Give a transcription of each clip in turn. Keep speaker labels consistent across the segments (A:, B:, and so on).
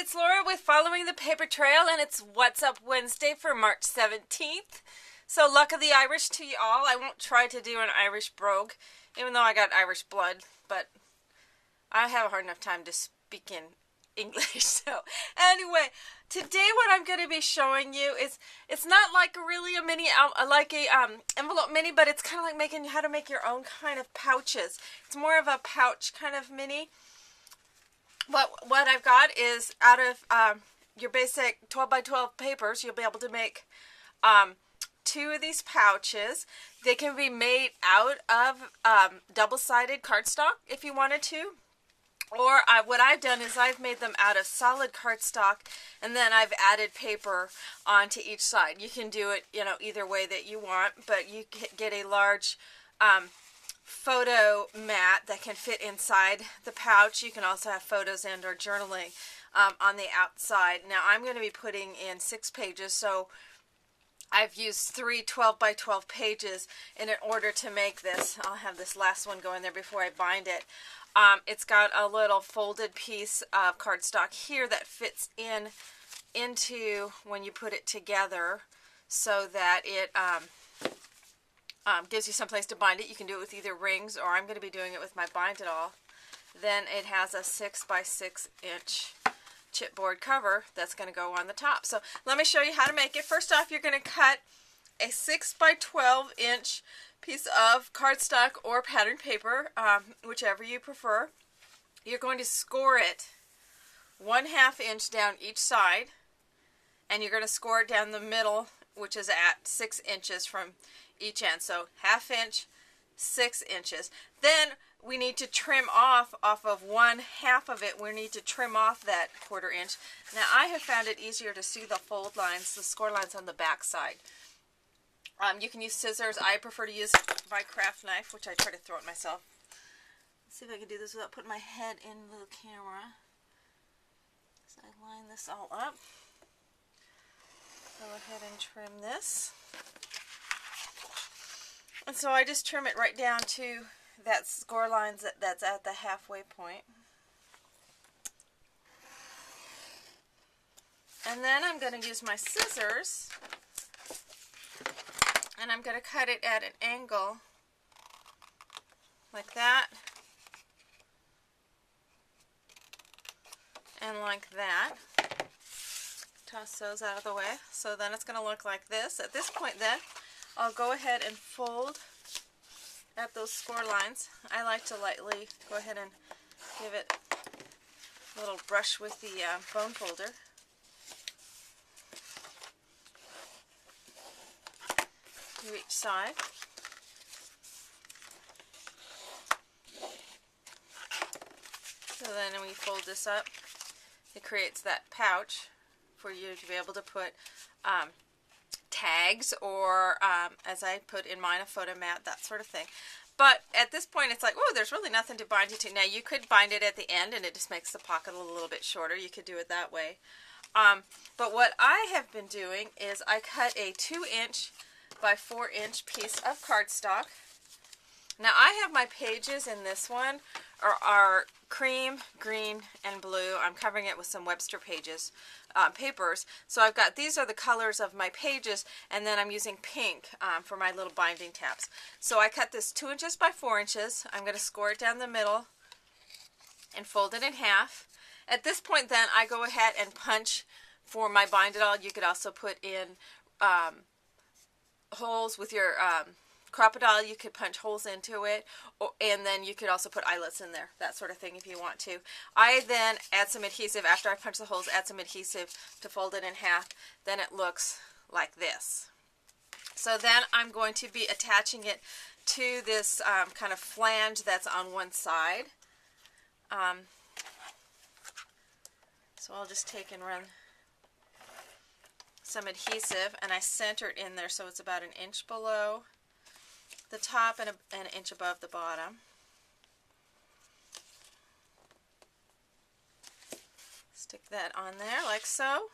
A: it's Laura with Following the Paper Trail, and it's What's Up Wednesday for March 17th. So luck of the Irish to you all. I won't try to do an Irish brogue, even though I got Irish blood, but I have a hard enough time to speak in English. So anyway, today what I'm going to be showing you is, it's not like really a mini, envelope mini, but it's kind of like making how to make your own kind of pouches. It's more of a pouch kind of mini. What I've got is out of your basic 12 by 12 papers, you'll be able to make two of these pouches. They can be made out of double-sided cardstock if you wanted to. Or what I've done is I've made them out of solid cardstock, and then I've added paper onto each side. You can do it, either way that you want, but you get a large photo mat that can fit inside the pouch. You can also have photos and or journaling on the outside. Now I'm going to be putting in 6 pages, so I've used 3 12 by 12 pages in order to make this. I'll have this last one go in there before I bind it. It's got a little folded piece of cardstock here that fits into when you put it together, so that it gives you some place to bind it. You can do it with either rings, or I'm going to be doing it with my Bind It All. Then it has a 6 by 6 inch chipboard cover that's going to go on the top. So let me show you how to make it. First off, you're going to cut a 6 by 12 inch piece of cardstock or patterned paper, whichever you prefer. You're going to score it 1/2 inch down each side, and you're going to score it down the middle, which is at 6 inches from each end. So 1/2 inch, 6 inches. Then we need to trim off of 1/2 of it. We need to trim off that 1/4 inch. Now I have found it easier to see the fold lines, the score lines on the back side. You can use scissors. I prefer to use my craft knife, which I try to throw it myself. Let's see if I can do this without putting my head in the camera. So I line this all up. Go ahead and trim this. And so I just trim it right down to that score lines that's at the halfway point. And then I'm going to use my scissors, and I'm going to cut it at an angle like that and like that. Toss those out of the way. So then it's going to look like this. At this point then, I'll go ahead and fold at those score lines. I like to lightly go ahead and give it a little brush with the bone folder. To each side. So then when we fold this up, it creates that pouch for you to be able to put tags, or as I put in mine, a photo mat, that sort of thing. But at this point it's like, oh, there's really nothing to bind it to. Now you could bind it at the end and it just makes the pocket a little bit shorter. You could do it that way. But what I have been doing is I cut a 2 inch by 4 inch piece of cardstock. Now I have my pages in this one are cream, green, and blue. I'm covering it with some Webster pages papers. So I've got, these are the colors of my pages, and then I'm using pink for my little binding tabs. So I cut this 2 inches by 4 inches. I'm going to score it down the middle and fold it in half. At this point then, I go ahead and punch for my Bind It All. You could also put in holes with your Crop-A-Dile. You could punch holes into it, and then you could also put eyelets in there, that sort of thing if you want to. I then add some adhesive after I punch the holes, add some adhesive to fold it in half. Then it looks like this. So then I'm going to be attaching it to this kind of flange that's on one side. So I'll just take and run some adhesive, and I center it in there so it's about 1 inch below the top and an inch above the bottom. Stick that on there like so.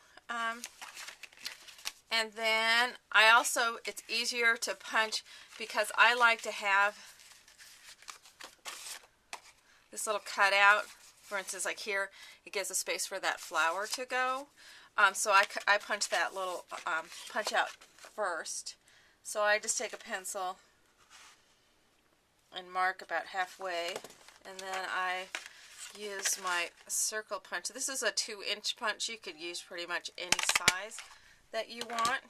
A: And then I also, it's easier to punch because I like to have this little cutout For instance, like here, it gives a space for that flower to go. So I punch that little punch out first. So I just take a pencil and mark about halfway, and then I use my circle punch. This is a 2-inch punch. You could use pretty much any size that you want.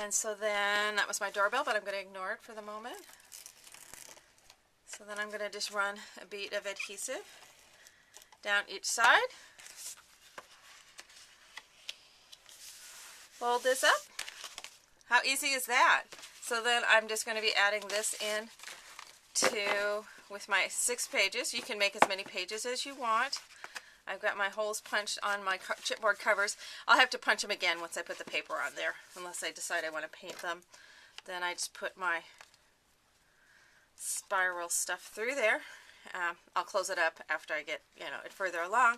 A: And so then that was my doorbell, but I'm going to ignore it for the moment. So then I'm going to just run a bead of adhesive down each side. Fold this up. How easy is that? So then I'm just going to be adding this in with my 6 pages. You can make as many pages as you want. I've got my holes punched on my chipboard covers. I'll have to punch them again once I put the paper on there, unless I decide I want to paint them. Then I just put my spiral stuff through there. I'll close it up after I get it further along.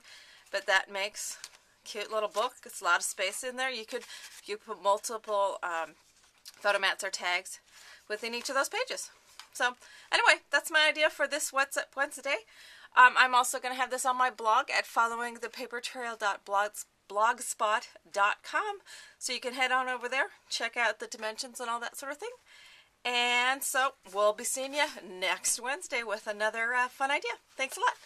A: But that makes a cute little book. It's a lot of space in there. You could put multiple photo mats or tags within each of those pages. So anyway, that's my idea for this What's Up Wednesday. I'm also going to have this on my blog at followingthepapertrail.blogspot.com. So you can head on over there, check out the dimensions and all that sort of thing. And so we'll be seeing you next Wednesday with another fun idea. Thanks a lot.